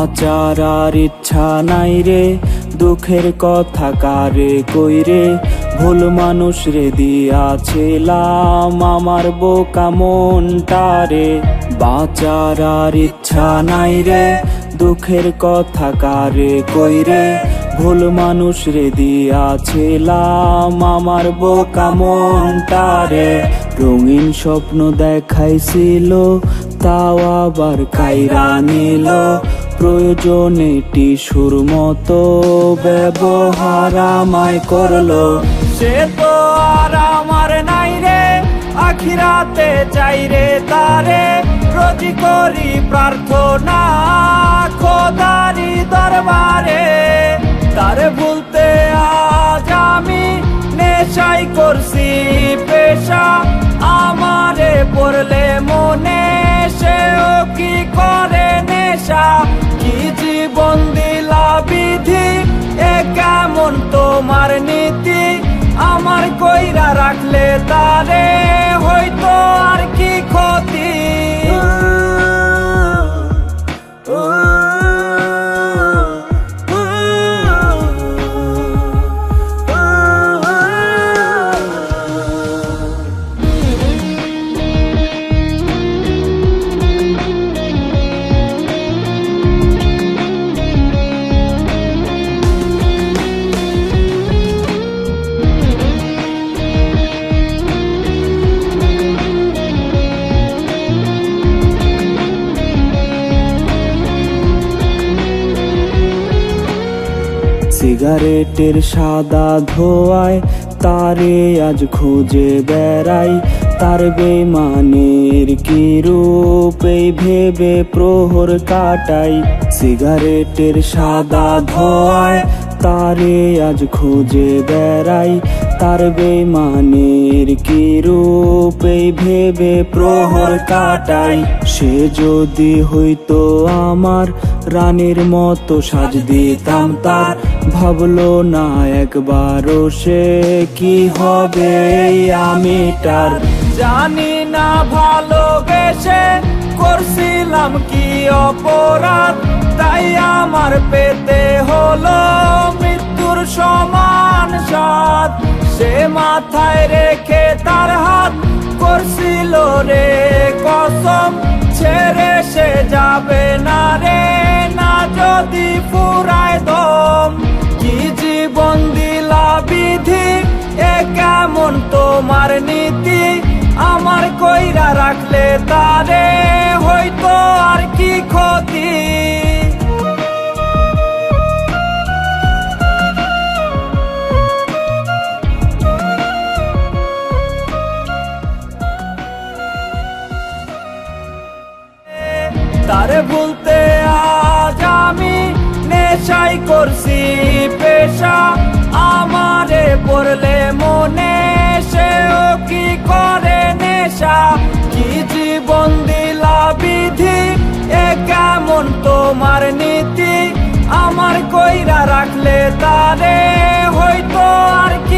বাঁচার আর ইচ্ছা নাই রে, দুঃখের কথা কারে কইরে, ভুল মানুষ রে দিয়াছিলাম আমার বোকা মনটারে। বাঁচার আর ইচ্ছা নাই রে, দুঃখের কথা কারে কইরে, ভুল মানুষ রে দিয়াছিলাম আমার বোকা মনটারে। রঙিন স্বপ্ন দেখাইছিল তাও আবার কাইরা নিল, প্রয়োজনে টিসুর মতো ব্যবহার আমায় করলো। সে তো আর আমার নাই রে, আখিরাতে চাই রে তারে, রোজি করি প্রার্থনা খোদারি দরবারে। তারে ভুলতে আজ আমি নেশাই করছি পেশা, আমারে পড়লে মনে সেও কি করে নেশা। কি জীবন দিলা বিধি, এ কেমন তোমার নীতি, আমার কইরা রাখলে তারে হয়তো আর কি ক্ষতি। সিগারেটের সাদা ধোঁয়ায় তারে আজ খুঁজে বেড়াই, তার বেমানের কি রূপ এই ভেবে প্রহর কাটাই। সিগারেটের সাদা ধোঁয়ায় তারে আজ খুঁজে বেড়াই, তার বেমানের কি রূপ এই ভেবে প্রহর কাটাই। সে যদি হইতো আমার রানীর মতো সাজ দিতাম তার, ভাবলো না একবারও সে কি হবে আমি তার। জানি না ভালোবেসে করছিলাম কি অপরাধ, তাই আমার পেতে হলো মৃত্যুর সমান স্বাদ। সে মাথায় রেখে তার হাত করছিল রে কসম, ছেড়ে সে যাবে না রে, না যদি ফুরায় দম। কি জীবন দিলা বিধি, এ কেমন তোমার নীতি, আমার কইরা রাখলে তারে হয়তো আর কি ক্ষতি। তারে ভুলতে আজ আমি নেশাই করছি পেশা, আমারে পড়লে মনে সেও কি করে নেশা। কি জীবন দিলা বিধি, এ কেমন তোমার নীতি, আমার কইরা রাখলে তারে হয়তো আর কি